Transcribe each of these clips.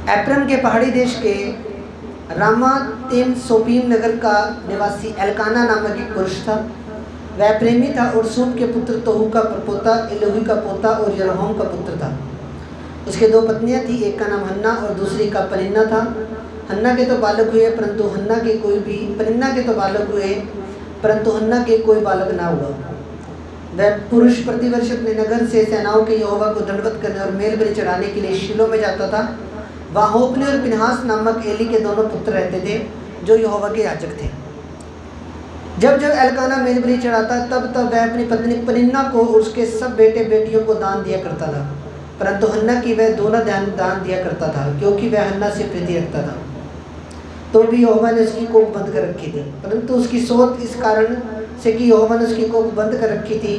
एप्रम के पहाड़ी देश के रामातेम सोपीम नगर का निवासी एल्काना नामक एक पुरुष था। वह प्रेमी था और सूप के पुत्र तोहू का प्रपोता, एलोही का पोता और यरोहम का पुत्र था। उसके 2 पत्नियां थी, एक का नाम हन्ना और दूसरी का पनिन्ना था। पनिन्ना के तो बालक हुए परंतु हन्ना के कोई बालक ना हुआ। वह पुरुष प्रतिवर्ष अपने नगर से सेनाओं के यहोवा को दंडवत करने और मेल बलि चढ़ाने के लिए शीलो में जाता था। वहाँ होप्नी और पिनहास नामक एली के दोनों पुत्र रहते थे जो यहोवा के याजक थे। जब जब एल्काना मेल बलि चढ़ाता तब तब वह अपनी पत्नी पनिन्ना को और उसके सब बेटे बेटियों को दान दिया करता था, परंतु हन्ना की वह दोनों दान दिया करता था, क्योंकि वह हन्ना से प्रीति रखता था। तो भी यहोवा ने उसकी कोख बंद कर रखी थी, परंतु उसकी सोच इस कारण से कि यहोवा ने उसकी कोख बंद कर रखी थी,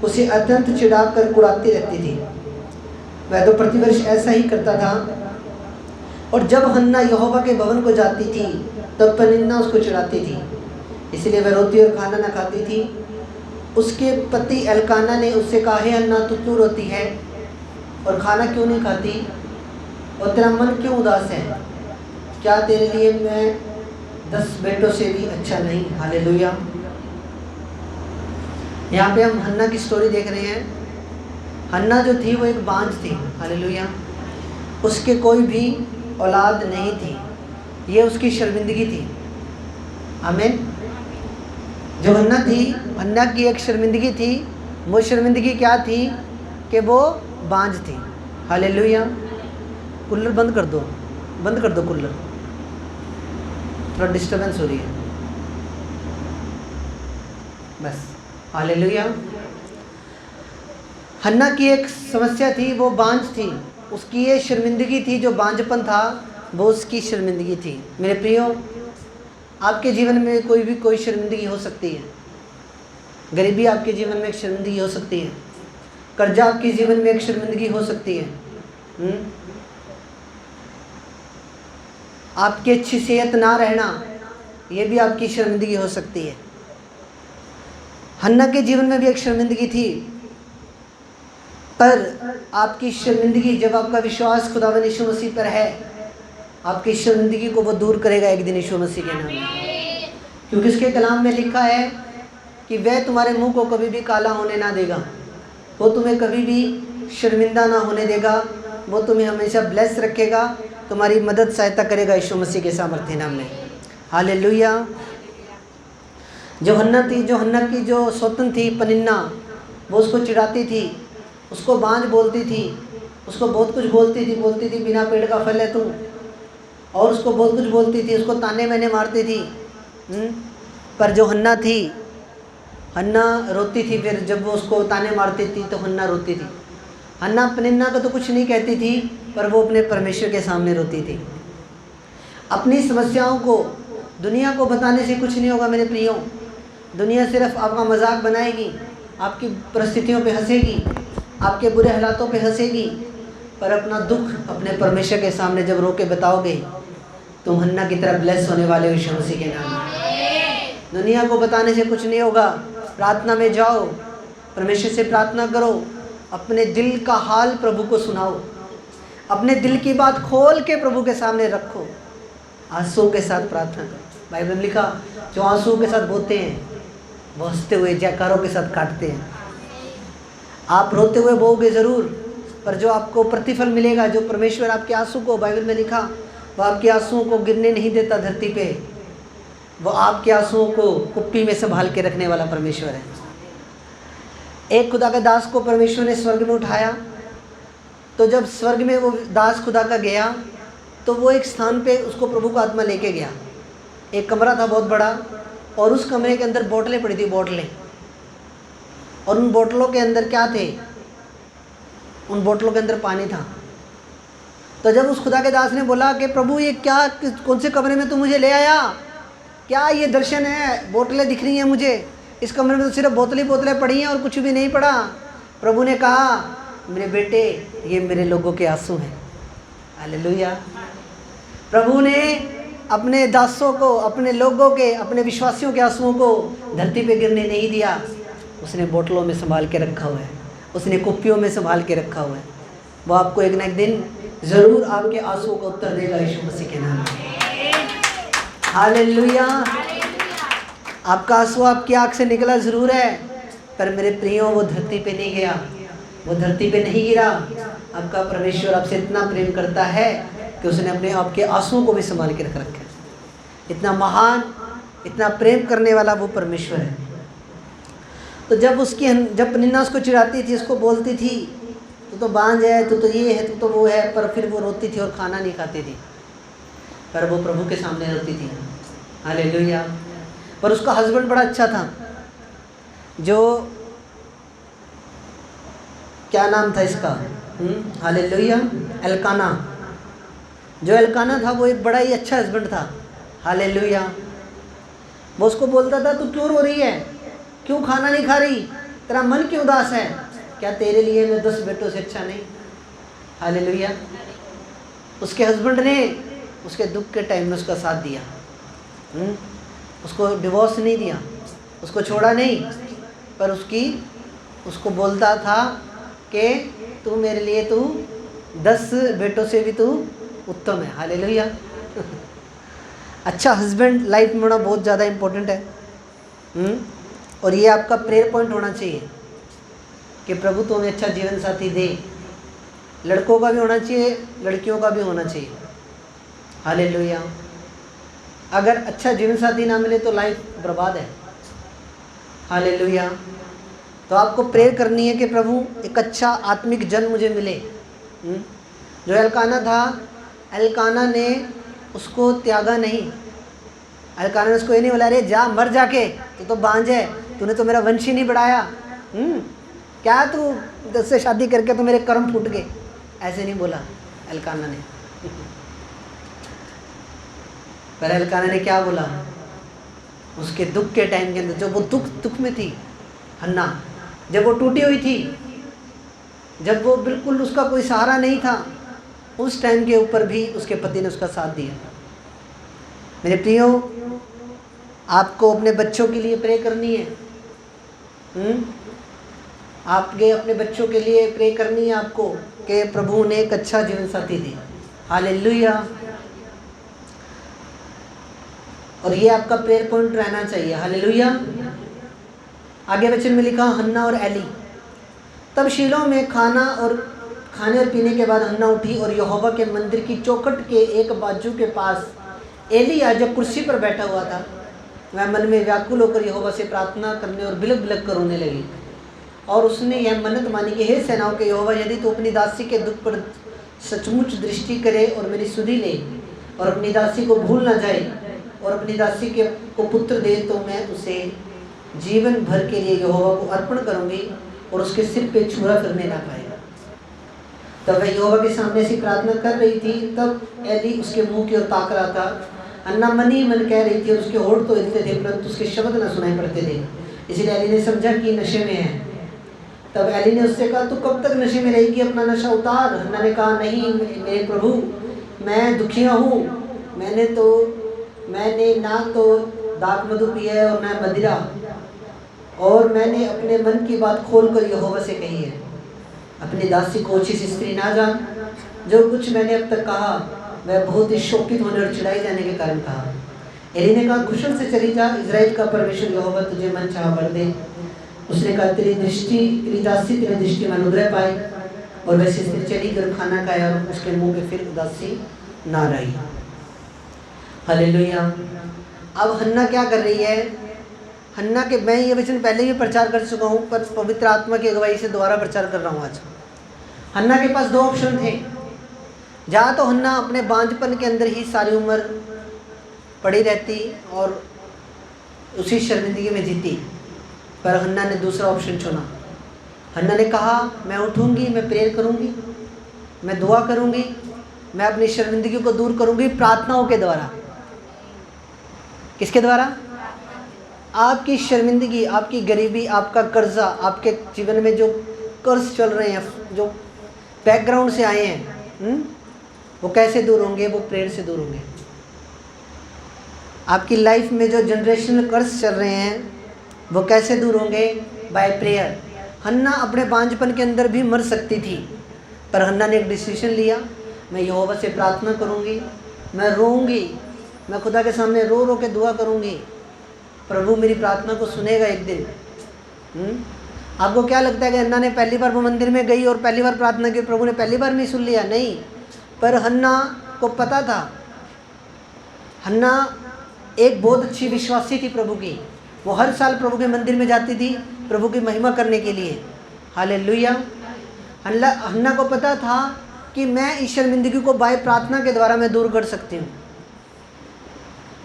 उसे अत्यंत चिढ़ा कर कुड़ाती रहती थी। वह तो प्रतिवर्ष ऐसा ही करता था। और जब हन्ना यहोवा के भवन को जाती थी तब पनिन्ना उसको चिढ़ाती थी, इसलिए वह रोती और खाना न खाती थी। उसके पति एल्काना ने उससे कहा, हे हन्ना, तू क्यों रोती है और खाना क्यों नहीं खाती और तेरा मन क्यों उदास है? क्या तेरे लिए मैं 10 बेटों से भी अच्छा नहीं? हालेलुया। यहाँ पे हम हन्ना की स्टोरी देख रहे हैं। हन्ना जो थी वो एक बांझ थी। हालेलुया। उसके कोई भी औलाद नहीं थी। ये उसकी शर्मिंदगी थी। आमीन। जो हन्ना थी, हन्ना की एक शर्मिंदगी थी। वो शर्मिंदगी क्या थी कि वो बांझ थी। हालेलुया। कूलर बंद कर दो कूलर, थोड़ा डिस्टर्बेंस हो रही है बस। हालेलुया। हन्ना की एक समस्या थी, वो बांझ थी। उसकी ये शर्मिंदगी थी, जो बांझपन था वो उसकी शर्मिंदगी थी। मेरे प्रियो, आपके जीवन में कोई शर्मिंदगी हो सकती है। गरीबी आपके जीवन में एक शर्मिंदगी हो सकती है। कर्जा आपके जीवन में एक शर्मिंदगी हो सकती है। आपकी अच्छी सेहत ना रहना, ये भी आपकी शर्मिंदगी हो सकती है। हन्ना के जीवन में भी एक शर्मिंदगी थी, पर आपकी शर्मिंदगी, जब आपका विश्वास खुदावंद यीशु मसीह पर है, आपकी शर्मिंदगी को वो दूर करेगा एक दिन यीशु मसीह के नाम में। क्योंकि उसके कलाम में लिखा है कि वह तुम्हारे मुंह को कभी भी काला होने ना देगा, वो तुम्हें कभी भी शर्मिंदा ना होने देगा, वो तुम्हें हमेशा ब्लेस रखेगा, तुम्हारी मदद सहायता करेगा यीशु मसीह के सामर्थ्य नाम में। हालेलुया। जो हन्ना की जो सौतन थी पनिन्ना, वो उसको चिढ़ाती थी, उसको बांझ बोलती थी, उसको बहुत कुछ बोलती थी बिना पेड़ का फल है तू, और उसको बहुत कुछ बोलती थी, उसको ताने मैंने मारती थी। पर जो हन्ना थी, हन्ना रोती थी। फिर जब वो उसको ताने मारती थी तो हन्ना रोती थी। हन्ना पनिन्ना को तो कुछ नहीं कहती थी, पर वो अपने परमेश्वर के सामने रोती थी। अपनी समस्याओं को दुनिया को बताने से कुछ नहीं होगा मेरे प्रियो। दुनिया सिर्फ आपका मजाक बनाएगी, आपकी परिस्थितियों पे हंसेगी, आपके बुरे हालातों पे हंसेगी, पर अपना दुख अपने परमेश्वर के सामने जब रो के बताओगे, तुम हन्ना की तरह ब्लेस होने वाले हो यीशु मसीह के नाम में। दुनिया को बताने से कुछ नहीं होगा। प्रार्थना में जाओ, परमेश्वर से प्रार्थना करो, अपने दिल का हाल प्रभु को सुनाओ, अपने दिल की बात खोल के प्रभु के सामने रखो, आंसू के साथ प्रार्थना करो। बाइबल में लिखा, जो आंसू के साथ बोते हैं वो हंसते हुए जयकारों के साथ काटते हैं। आप रोते हुए बोओगे ज़रूर, पर जो आपको प्रतिफल मिलेगा, जो परमेश्वर आपके आंसू को, बाइबल में लिखा, वो आपके आंसुओं को गिरने नहीं देता धरती पे, वो आपके आंसुओं को कुप्पी में संभाल के रखने वाला परमेश्वर है। एक खुदा के दास को परमेश्वर ने स्वर्ग में उठाया, तो जब स्वर्ग में वो दास खुदा का गया, तो वो एक स्थान पे उसको प्रभु का आत्मा लेके गया। एक कमरा था बहुत बड़ा, और उस कमरे के अंदर बोतलें पड़ी थी, बोतलें। और उन बोतलों के अंदर क्या थे? उन बोतलों के अंदर पानी था। तो जब उस खुदा के दास ने बोला कि प्रभु ये क्या, कौन से कमरे में तू मुझे ले आया? क्या ये दर्शन है? बोतलें दिख रही हैं मुझे, इस कमरे में तो सिर्फ बोतलें पड़ी हैं और कुछ भी नहीं पड़ा। प्रभु ने कहा, मेरे बेटे, ये मेरे लोगों के आंसू हैं। हालेलुया। प्रभु ने अपने दासों को, अपने लोगों के, अपने विश्वासियों के आंसुओं को धरती पे गिरने नहीं दिया। उसने बोतलों में संभाल के रखा हुआ है, उसने कुप्पियों में संभाल के रखा हुआ है। वो आपको एक न एक दिन जरूर आपके आंसुओं का उत्तर देगा यीशु मसीह के नाम में। हालेलुया। आपका आंसू आपकी आंख से निकला जरूर है, पर मेरे प्रियो वो धरती पे नहीं गया, वो धरती पे नहीं गिरा। आपका परमेश्वर आपसे इतना प्रेम करता है कि उसने अपने आपके आंसुओं को भी संभाल के रख रखा है। इतना महान, इतना प्रेम करने वाला वो परमेश्वर है। तो जब पनिन्ना उसको चिढ़ाती थी, उसको बोलती थी तो बांझ है, तो ये है, तो वो है, पर फिर वो रोती थी और खाना नहीं खाती थी, पर वो प्रभु के सामने रोती थी। हालेलुया। पर उसका हस्बैंड बड़ा अच्छा था, जो क्या नाम था इसका, हालेलुया, एल्काना। जो एल्काना था वो एक बड़ा ही अच्छा हस्बैंड था। हालेलुया। वो उसको बोलता था, तू क्यों रो रही है, क्यों खाना नहीं खा रही, तेरा मन क्यों उदास है, क्या तेरे लिए मैं 10 बेटों से अच्छा नहीं। हालेलुया। उसके हस्बैंड ने उसके दुख के टाइम में उसका साथ दिया, उसको डिवोर्स नहीं दिया, उसको छोड़ा नहीं, पर उसको बोलता था कि तू मेरे लिए, तू 10 बेटों से भी तू उत्तम है। हालेलुया। अच्छा हस्बैंड लाइफ में होना बहुत ज़्यादा इम्पोर्टेंट है। और ये आपका प्रेयर पॉइंट होना चाहिए कि प्रभु तुम्हें अच्छा जीवन साथी दे। लड़कों का भी होना चाहिए, लड़कियों का भी होना चाहिए। हालेलुया। अगर अच्छा जीवन साथी ना मिले तो लाइफ बर्बाद है। हालेलुया। तो आपको प्रेयर करनी है कि प्रभु एक अच्छा आत्मिक जन मुझे मिले। जो एल्काना था, एल्काना ने उसको त्यागा नहीं। एल्काना ने उसको ये नहीं बोला, अरे जा मर जाके, तो बांझ है, तूने तो मेरा वंश ही नहीं बढ़ाया, क्या तू 10 से शादी करके तो मेरे कर्म फूट गए। ऐसे नहीं बोला एल्काना ने। पर एल्काना ने क्या बोला, उसके दुख के टाइम के अंदर, जब वो दुख में थी हन्ना, जब वो टूटी हुई थी, जब वो बिल्कुल उसका कोई सहारा नहीं था, उस टाइम के ऊपर भी उसके पति ने उसका साथ दिया। मेरे प्रियो, आपको अपने बच्चों के लिए प्रे करनी है। आपके अपने बच्चों के लिए प्रे करनी है आपको कि प्रभु ने एक अच्छा जीवन साथी दे। हालेलुया। और ये आपका प्रेयर पॉइंट रहना चाहिए। हालेलुया। आगे वचन में लिखा, हन्ना और एली। तब शीलो में खाने और पीने के बाद हन्ना उठी और यहोवा के मंदिर की चौखट के एक बाजू के पास एली याजक कुर्सी पर बैठा हुआ था। वह मन में व्याकुल होकर यहोवा से प्रार्थना करने और बिलक बिलक कर रोने लगी। और उसने यह मन्नत मानी कि हे सेनाओं के यहोवा, यदि तू अपनी दासी के दुख पर सचमुच दृष्टि करे और मेरी सुधि ले और अपनी दासी को भूल ना जाए और अपनी दासी को पुत्र दे, तो मैं उसे जीवन भर के लिए यहोवा को अर्पण करूंगी और उसके सिर पे छुरा करने ना पाएगा। तब वह यहोवा के सामने ऐसी प्रार्थना कर रही थी, तब एली उसके मुंह की ओर ताक रहा था। अन्ना मन ही मन कह रही थी और उसके होठ तो हिलते थे, परंतु उसके शब्द न सुनाई पड़ते थे। इसलिए एली ने समझा कि नशे में है। तब एली ने उससे कहा, तू कब तक नशे में रहेगी, अपना नशा उतार। हन्ना ने कहा, नहीं मेरे प्रभु, मैं दुखिया हूँ, मैंने ना तो दाख मधु पिया है और न मदिरा, और मैंने अपने मन की बात खोलकर यहोवा से कही है। अपनी दासी को ओछी सी स्त्री ना जान। जो कुछ मैंने अब तक कहा वह बहुत ही शोकित होने और चिढ़ाई जाने के कारण कहा। एली ने कहा, कुशल से चली जा, इजराइल का परमेश्वर यहोवा तुझे मन चाह भर दे। उसने कहा, तेरी दासी तेरी दृष्टि में अनुग्रह पाए। और वैसे स्त्री चली कर खाना खाया और उसके मुंह पे फिर उदासी ना रही। हालेलुया। अब हन्ना क्या कर रही है? हन्ना के, मैं ये वचन पहले भी प्रचार कर चुका हूँ, पर पवित्र आत्मा की अगुवाई से दोबारा प्रचार कर रहा हूँ आज। हन्ना के पास 2 ऑप्शन थे। या तो हन्ना अपने बांझपन के अंदर ही सारी उम्र पड़ी रहती और उसी शर्मिंदगी में जीती, पर हन्ना ने दूसरा ऑप्शन चुना। हन्ना ने कहा, मैं उठूंगी, मैं प्रेयर करूंगी, मैं दुआ करूंगी, मैं अपनी शर्मिंदगी को दूर करूंगी प्रार्थनाओं के द्वारा। किसके द्वारा? आपकी शर्मिंदगी, आपकी गरीबी, आपका कर्जा, आपके जीवन में जो कर्ज चल रहे हैं, जो बैकग्राउंड से आए हैं, वो कैसे दूर होंगे? वो प्रेयर से दूर होंगे। आपकी लाइफ में जो जनरेशनल कर्ज चल रहे हैं वो कैसे दूर होंगे? Bye prayer. हन्ना अपने बांझपन के अंदर भी मर सकती थी, पर हन्ना ने एक डिसीजन लिया। मैं यहोवा से प्रार्थना करूँगी, मैं रोऊंगी, मैं खुदा के सामने रो रो के दुआ करूँगी, प्रभु मेरी प्रार्थना को सुनेगा एक दिन। आपको क्या लगता है कि हन्ना ने पहली बार वो मंदिर में गई और पहली बार प्रार्थना की, प्रभु ने पहली बार में ही सुन लिया? नहीं, पर हन्ना को पता था। हन्ना एक बहुत अच्छी विश्वासी थी प्रभु की। वो हर साल प्रभु के मंदिर में जाती थी प्रभु की महिमा करने के लिए। हालेलुया। हन्ना को पता था कि मैं इस शर्मिंदगी को बाय प्रार्थना के द्वारा मैं दूर कर सकती हूँ।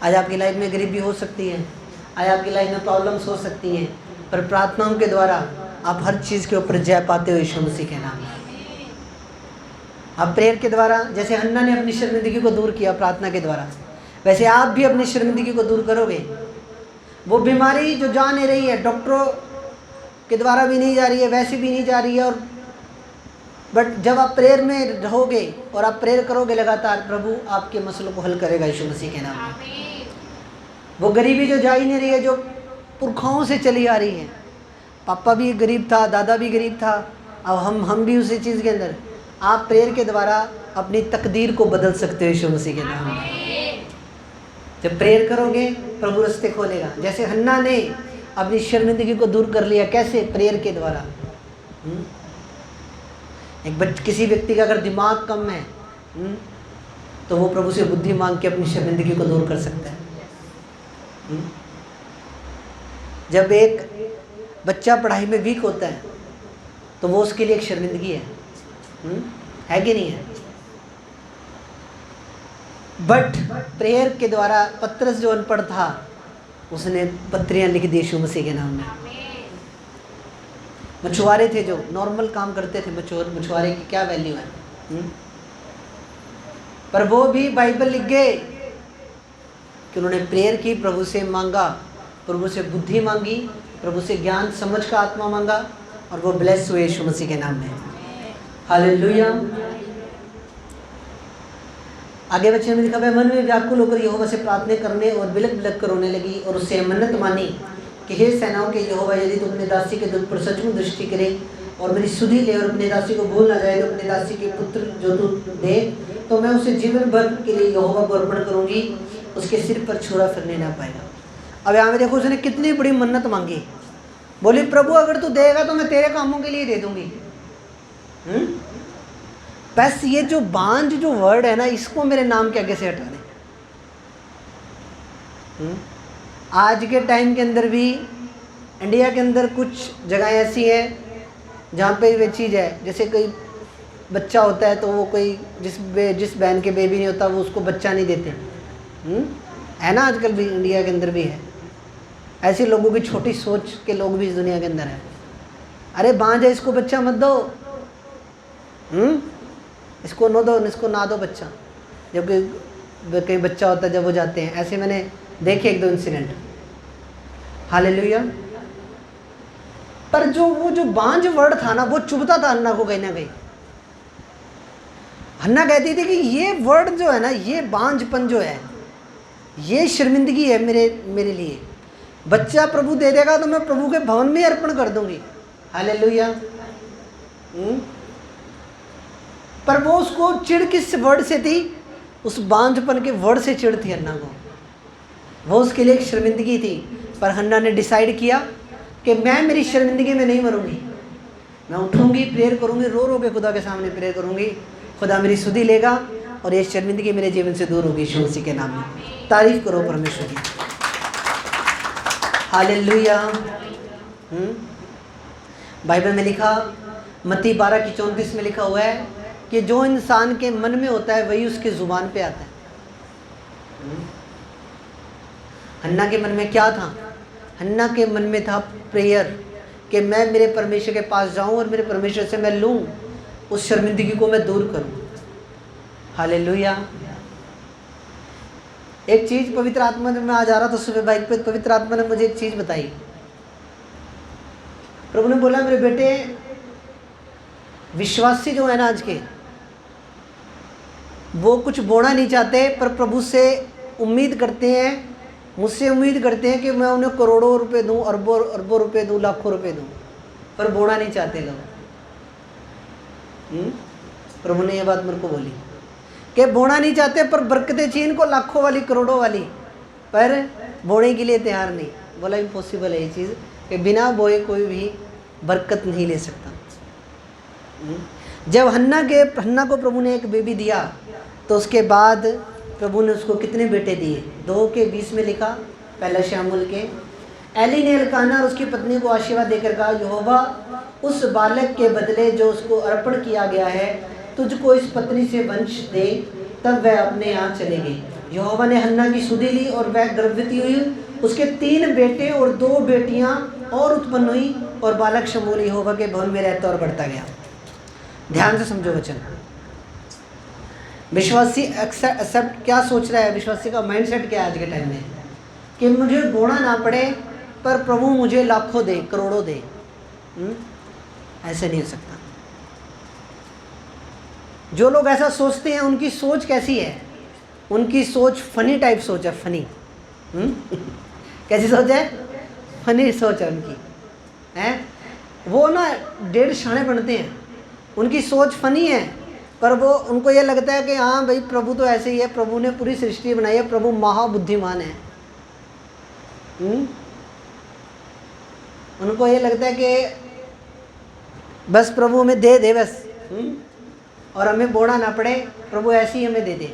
आज आपकी लाइफ में गरीबी हो सकती है, आज आपकी लाइफ में प्रॉब्लम्स हो सकती हैं, पर प्रार्थनाओं के द्वारा आप हर चीज़ के ऊपर जय पाते हो यीशु मसीह के नाम में। आप प्रेयर के द्वारा, जैसे हन्ना ने अपनी शर्मिंदगी को दूर किया प्रार्थना के द्वारा, वैसे आप भी अपनी शर्मिंदगी को दूर करोगे। वो बीमारी जो जा नहीं रही है, डॉक्टरों के द्वारा भी नहीं जा रही है, वैसे भी नहीं जा रही है, और बट जब आप प्रेयर में रहोगे और आप प्रेयर करोगे लगातार, प्रभु आपके मसलों को हल करेगा यीशु मसीह के नाम में। वो गरीबी जो जा ही नहीं रही है, जो पुरखाओं से चली आ रही है, पापा भी गरीब था, दादा भी गरीब था, अब हम भी उसी चीज़ के अंदर, आप प्रेयर के द्वारा अपनी तकदीर को बदल सकते हो यीशु मसीह के नाम में। जब प्रेयर करोगे प्रभु रास्ते खोलेगा। जैसे हन्ना ने अपनी शर्मिंदगी को दूर कर लिया, कैसे? प्रेयर के द्वारा। किसी व्यक्ति का अगर दिमाग कम है तो वो प्रभु से बुद्धि मांग के अपनी शर्मिंदगी को दूर कर सकता है। जब एक बच्चा पढ़ाई में वीक होता है तो वो उसके लिए एक शर्मिंदगी है कि नहीं है? बट प्रेयर के द्वारा पतरस जो अनपढ़ था, उसने पत्रियां लिख दी यीशु मसीह के नाम में। मछुआरे थे जो नॉर्मल काम करते थे, मछुआरे की क्या वैल्यू है, पर वो भी बाइबल लिख गए कि उन्होंने प्रेयर की, प्रभु से मांगा, प्रभु से बुद्धि मांगी, प्रभु से ज्ञान समझ का आत्मा मांगा, और वो ब्लेस हुए यीशु मसीह के नाम में। हालेलुया। आगे बच्चे में लिखा है, मन में व्याकुल होकर यहोवा से प्रार्थना करने और बिलक बिलक कर रोने लगी और उससे मन्नत मानी कि हे सेनाओं के यहोवा, यदि तू अपने दासी के दुख पर सचमुच दृष्टि करे और मेरी सुधि ले और अपने दासी को भूल ना जाए, तो अपने दासी के पुत्र जो तू दे तो मैं उसे जीवन भर के लिए यहोवा को अर्पण करूंगी, उसके सिर पर छुरा फिरने ना पाएगा। अब यहाँ में देखो, उसने कितनी बड़ी मन्नत मांगी। बोली, प्रभु अगर तू देगा तो मैं तेरे कामों के लिए दे दूंगी। बस ये जो बांझ जो वर्ड है ना, इसको मेरे नाम के आगे से हटा दें। आज के टाइम के अंदर भी इंडिया के अंदर कुछ जगह ऐसी हैं जहाँ पे वे चीज़ है, जैसे कोई बच्चा होता है तो वो कोई जिस बहन के बेबी नहीं होता वो उसको बच्चा नहीं देते, है ना? आजकल भी इंडिया के अंदर भी है ऐसे लोगों की छोटी सोच के लोग भी इस दुनिया के अंदर है। अरे बांझ है, इसको बच्चा मत दो, इसको न दो, इसको ना दो बच्चा। जबकि कहीं बच्चा होता है जब वो जाते हैं, ऐसे मैंने देखे एक दो इंसिडेंट। हालेलुया। पर वो बांझ वर्ड था ना, वो चुभता था हन्ना को कहीं ना कहीं। हन्ना कहती थी कि ये वर्ड जो है ना, ये बांझपन जो है, ये शर्मिंदगी है मेरे लिए। बच्चा प्रभु दे देगा तो मैं प्रभु के भवन में अर्पण कर दूंगी। हालेलुया। पर वो उसको चिढ़ किस वर्ड से थी? उस बांझपन के वर्ड से चिढ़ थी हन्ना को। वो उसके लिए एक शर्मिंदगी थी। पर हन्ना ने डिसाइड किया कि मैं मेरी शर्मिंदगी में नहीं मरूंगी, मैं उठूंगी, प्रेयर करूंगी, रो रो के खुदा के सामने प्रेयर करूंगी, खुदा मेरी सुधि लेगा और ये शर्मिंदगी मेरे जीवन से दूर होगी यीशु मसीह के नाम में। तारीफ करो परमेश्वर की। हालेलुया। बाइबल में लिखा, मत्ती 12:34 में लिखा हुआ है कि जो इंसान के मन में होता है वही उसके ज़ुबान पे आता है। हन्ना के मन में क्या था? हन्ना के मन में था प्रेयर, कि मैं मेरे परमेश्वर के पास जाऊं और मेरे परमेश्वर से मैं लूं, उस शर्मिंदगी को मैं दूर करूं। हालेलुया। एक चीज़ पवित्र आत्मा, जब मैं आज आ रहा था सुबह बाइक पे, पवित्र आत्मा ने मुझे एक चीज़ बताई। प्रभु ने बोला, मेरे बेटे, विश्वासी जो है ना आज के, वो कुछ बोना नहीं चाहते, पर प्रभु से उम्मीद करते हैं, मुझसे उम्मीद करते हैं कि मैं उन्हें करोड़ों रुपए दूं, अरबों रुपए दूं, लाखों रुपए दूं, पर बोना नहीं चाहते लोग। प्रभु ने ये बात मेरे को बोली। कि बोना नहीं चाहते पर बरकतें चाहिए इनको लाखों वाली करोड़ों वाली, पर बोने के लिए तैयार नहीं। बोला इम्पॉसिबल है ये चीज़ कि बिना बोए कोई भी बरकत नहीं ले सकता। जब हन्ना को प्रभु ने एक बेबी दिया तो उसके बाद प्रभु ने उसको कितने बेटे दिए? 2:20 में लिखा, पहला शमूएल के। एली ने एल्काना और उसकी पत्नी को आशीर्वाद देकर कहा, यहोवा उस बालक के बदले जो उसको अर्पण किया गया है तुझको इस पत्नी से वंश दे। तब वह अपने यहाँ चले गई। यहोवा ने हन्ना की सुधि ली और वह गर्भवती हुई। उसके 3 बेटे और 2 बेटियां और उत्पन्न हुई और बालक शमूएल यहोवा के भवन में रहता और बढ़ता गया। ध्यान से समझो वचन। विश्वासी एक्सेप्ट क्या सोच रहा है? विश्वासी का माइंडसेट क्या है आज के टाइम में? कि मुझे बोना ना पड़े पर प्रभु मुझे लाखों दे, करोड़ों दे। ऐसे नहीं हो सकता। जो लोग ऐसा सोचते हैं उनकी सोच कैसी है? उनकी सोच फनी टाइप सोच है, फनी। कैसी सोच है? फनी सोच है उनकी, है। वो ना 1.5 शाणे बनते हैं, उनकी सोच फनी है, पर वो उनको ये लगता है कि हाँ भाई प्रभु तो ऐसे ही है, प्रभु ने पूरी सृष्टि बनाई है, प्रभु महाबुद्धिमान है। उनको ये लगता है कि बस प्रभु हमें दे दे बस, और हमें बोना ना पड़े, प्रभु ऐसे ही हमें दे दे।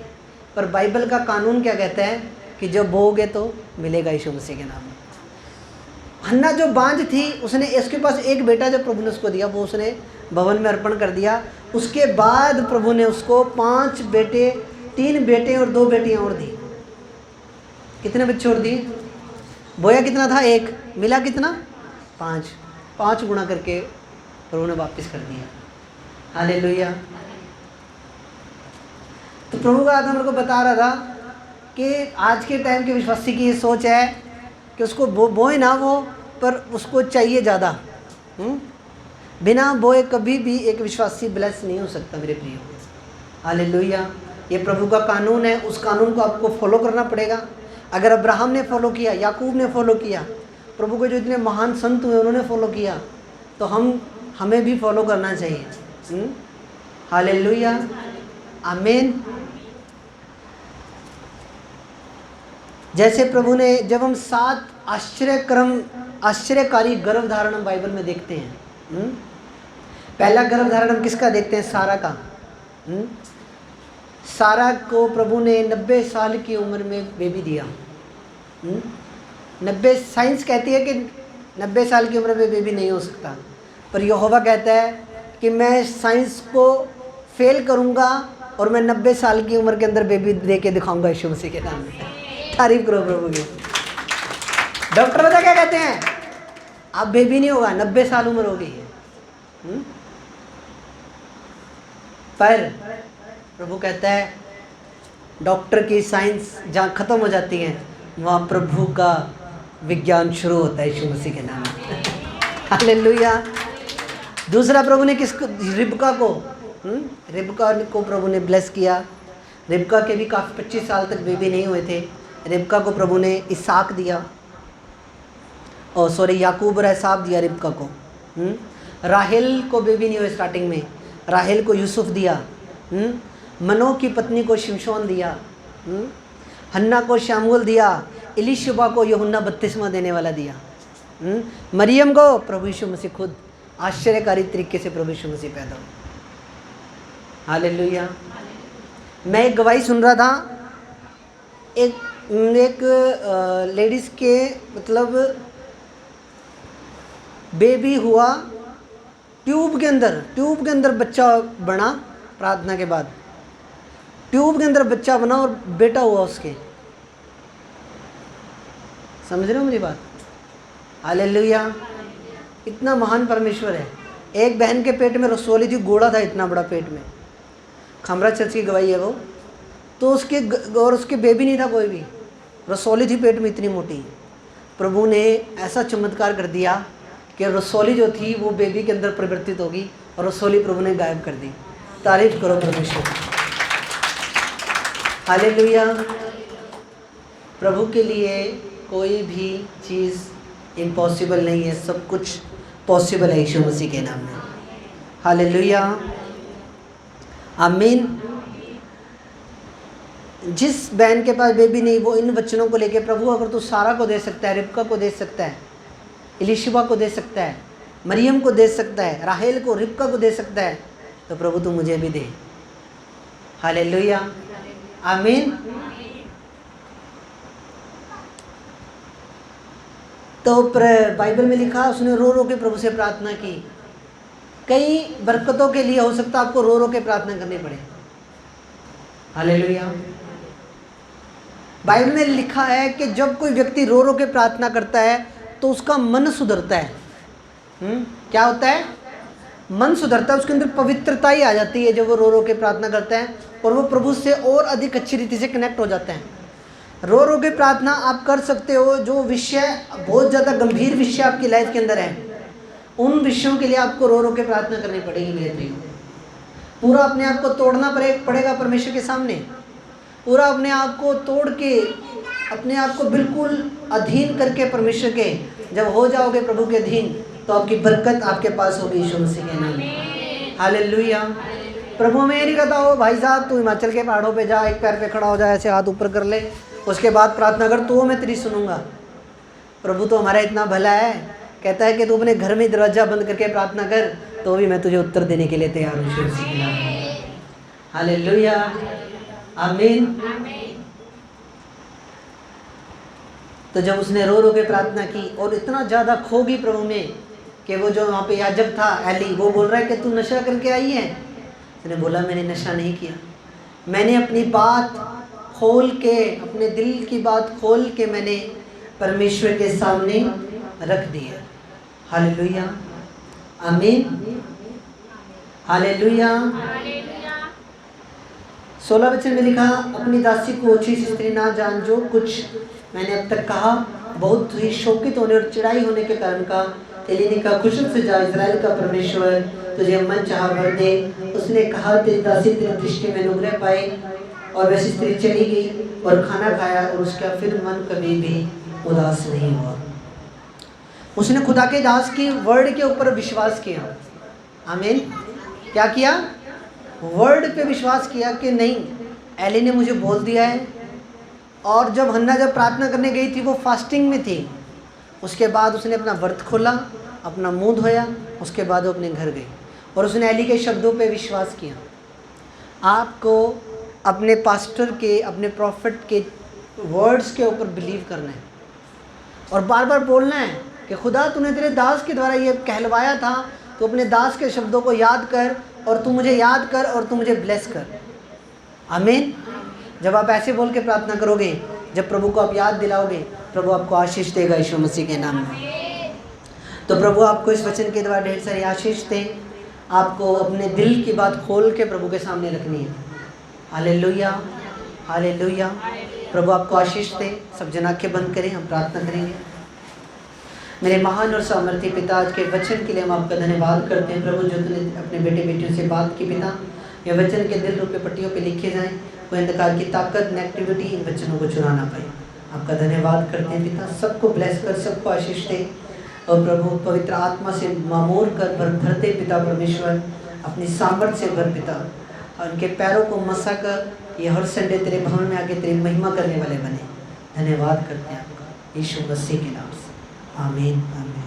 पर बाइबल का कानून क्या कहता है कि जब बोओगे तो मिलेगा यीशु मसीह के नाम में। हन्ना जो बांझ थी, उसने इसके पास एक बेटा जब प्रभु ने उसको दिया वो उसने भवन में अर्पण कर दिया। उसके बाद प्रभु ने उसको 5 बेटे, 3 बेटे और 2 बेटियां और दी। कितने बच्चे और दिए? बोया कितना था? 1, मिला कितना? 5 गुना करके प्रभु ने वापस कर दिया। हालेलुया। तो प्रभु का आत्मा मेरे को बता रहा था कि आज के टाइम के विश्वासी की ये सोच है कि उसको बोए ना वो, पर उसको चाहिए ज़्यादा। बिना बोए कभी भी एक विश्वासी ब्लेस नहीं हो सकता मेरे प्रियो। हालेलुया। ये प्रभु का कानून है, उस कानून को आपको फॉलो करना पड़ेगा। अगर अब्राहम ने फॉलो किया, याकूब ने फॉलो किया, प्रभु के जो इतने महान संत हुए उन्होंने फॉलो किया, तो हमें भी फॉलो करना चाहिए। हालेलुया, आमीन। जैसे प्रभु ने, जब हम 7 आश्चर्यकारी गर्भधारण बाइबल में देखते हैं, पहला गर्भधारण हम किसका देखते हैं? सारा का। सारा को प्रभु ने 90 साल की उम्र में बेबी दिया। 90, साइंस कहती है कि 90 साल की उम्र में बेबी नहीं हो सकता, पर यहोवा कहता है कि मैं साइंस को फेल करूंगा और मैं 90 साल की उम्र के अंदर बेबी दे के दिखाऊंगा यीशु मसीह के नाम में। तारीफ करो प्रभु की। डॉक्टर बता क्या कहते हैं? अब बेबी नहीं होगा, 90 साल उम्र हो गई है। पर प्रभु कहता है डॉक्टर की साइंस जहाँ खत्म हो जाती है वहाँ प्रभु का विज्ञान शुरू होता है यीशु मसीह के नाम में। हालेलुया। दूसरा प्रभु ने किसको? रिबका को प्रभु ने ब्लेस किया। रिबका के भी काफ़ी 25 साल तक बेबी नहीं हुए थे। रिबका को प्रभु ने इसहाक दिया, याकूब और एसाव दिया रिबका को। राहेल को बेबी नहीं हुए स्टार्टिंग में, राहेल को यूसुफ दिया। मनो की पत्नी को शिमशोन दिया। हन्ना को शमूएल दिया। इलीशिबा को यूहन्ना बपतिस्मा देने वाला दिया। मरियम को प्रभु यीशु मसीह खुद आश्चर्यकारी तरीके से प्रभु यीशु मसीह पैदा हुआ। हालेलुया। मैं एक गवाही सुन रहा था, एक लेडीज़ के मतलब बेबी हुआ, ट्यूब के अंदर बच्चा बना। प्रार्थना के बाद ट्यूब के अंदर बच्चा बना और बेटा हुआ उसके। समझ रहे हो मेरी बात? हालेलुया। इतना महान परमेश्वर है। एक बहन के पेट में रसोली थी, गोड़ा था इतना बड़ा पेट में। खमरा चर्च की गवाही है वो। तो उसके बेबी नहीं था कोई भी, रसोली थी पेट में इतनी मोटी। प्रभु ने ऐसा चमत्कार कर दिया कि रसोली जो थी वो बेबी के अंदर परिवर्तित होगी और रसोली प्रभु ने गायब कर दी। तारीफ करो परमेश्वर। हालेलुया। प्रभु के लिए कोई भी चीज़ इम्पॉसिबल नहीं है, सब कुछ पॉसिबल है यीशु मसीह के नाम में। हालेलुया, आमीन। जिस बहन के पास बेबी नहीं वो इन वचनों को लेके, प्रभु अगर तू सारा को दे सकता है, रिबका को दे सकता है, इलिशिबा को दे सकता है, मरियम को दे सकता है, राहेल को, रिबका को दे सकता है, तो प्रभु तू मुझे भी दे। हालेलुया, आमीन। तो बाइबल में लिखा उसने रो रो के प्रभु से प्रार्थना की। कई बरकतों के लिए हो सकता है आपको रो रो के प्रार्थना करनी पड़े। हालेलुया। बाइबल में लिखा है कि जब कोई व्यक्ति रो रो के प्रार्थना करता है तो उसका मन सुधरता है। क्या होता है? मन सुधरता है, उसके अंदर पवित्रता ही आ जाती है जब वो रो रो के प्रार्थना करता है, और वो प्रभु से और अधिक अच्छी रीति से कनेक्ट हो जाते हैं। रो रो के प्रार्थना आप कर सकते हो। जो विषय बहुत ज़्यादा गंभीर विषय आपकी लाइफ के अंदर है, उन विषयों के लिए आपको रो रो के प्रार्थना करनी पड़ेगी मेरे प्रियो। पूरा अपने आप को तोड़ना पड़ेगा परमेश्वर के सामने। पूरा अपने आप को तोड़ के, अपने आप को बिल्कुल अधीन करके परमेश्वर के जब हो जाओगे प्रभु के अधीन, तो आपकी बरकत आपके पास होगी यीशु मसीह के नाम में। हालेलुया। प्रभु में ये नहीं कहता हो भाई साहब तू हिमाचल के पहाड़ों पे जा, एक पैर पे खड़ा हो जा, ऐसे हाथ ऊपर कर ले, उसके बाद प्रार्थना कर, तो मैं तेरी सुनूंगा। प्रभु तो हमारा इतना भला है, कहता है कि तू अपने घर में दरवाजा बंद करके प्रार्थना कर, तो भी मैं तुझे उत्तर देने के लिए तैयार हूँ। हालेलुया, आमीन। तो जब उसने रो रो के प्रार्थना की और इतना ज़्यादा खो गई प्रभु में कि वो जो वहाँ पे याजक था एली, वो बोल रहा है कि तू नशा करके आई है। उसने बोला मैंने नशा नहीं किया, मैंने अपनी बात खोल के, अपने दिल की बात खोल के मैंने परमेश्वर के सामने रख दी है। हालेलुया, आमीन, हालेलुया। 16 वचन में लिखा, अपनी दासी को ओछी स्त्री ना जान, जो कुछ मैंने अब तक कहा बहुत ही शोकित होने और चिढ़ाई होने के कारण का। एली ने कहा खुशक से जा, इजराइल का परमेश्वर तुझे मन चाह भर दे। उसने कहा तेरी दासी तेरी दृष्टि में अनुग्रह पाए। और वैसी स्त्री चली गई और खाना खाया, और उसका फिर मन कभी भी उदास नहीं हुआ। उसने खुदा के दास की वर्ड के ऊपर विश्वास किया। आमीन। क्या किया? वर्ड पे विश्वास किया कि नहीं, एली ने मुझे बोल दिया है। और जब हन्ना जब प्रार्थना करने गई थी वो फास्टिंग में थी। उसके बाद उसने अपना व्रत खोला, अपना मुंह धोया, उसके बाद वो अपने घर गई और उसने एली के शब्दों पे विश्वास किया। आपको अपने पास्टर के, अपने प्रॉफिट के वर्ड्स के ऊपर बिलीव करना है और बार बार बोलना है कि खुदा तूने तेरे दास के द्वारा ये कहलवाया था, तो अपने दास के शब्दों को याद कर और तू मुझे याद कर और तू मुझे ब्लेस कर। आमीन। जब आप ऐसे बोल के प्रार्थना करोगे, जब प्रभु को आप याद दिलाओगे, प्रभु आपको आशीष देगा यीशु मसीह के नाम में। तो प्रभु आपको इस वचन के द्वारा ढेर सारी आशीष दे। आपको अपने दिल की बात खोल के प्रभु के सामने रखनी है। Hallelujah, hallelujah. प्रभु आपको आशीष दे। सब जन आंखें बंद करें, हम प्रार्थना करेंगे। मेरे महान और सामर्थी पिता, आज के वचन के लिए हम आपका धन्यवाद करते हैं प्रभु, जो तूने अपने बेटे बेटियों से बात की पिता। ये वचन के दिल रूपे पट्टियों पे लिखे जाएं, कोई अंधकार की ताकत, नेगेटिविटी इन वचनों को चुरा ना पाए। आपका धन्यवाद करते हैं पिता। सबको ब्लेस कर, सबको आशीष दे और प्रभु पवित्र आत्मा से मामूर कर भर दे पिता परमेश्वर, अपनी सामर्थ्य से भर पिता, और उनके पैरों को मसा कर ये हर संडे तेरे भवन में आके तेरी महिमा करने वाले बने। धन्यवाद करते हैं आपका यीशु मसीह के नाम से, आमीन, आमीन।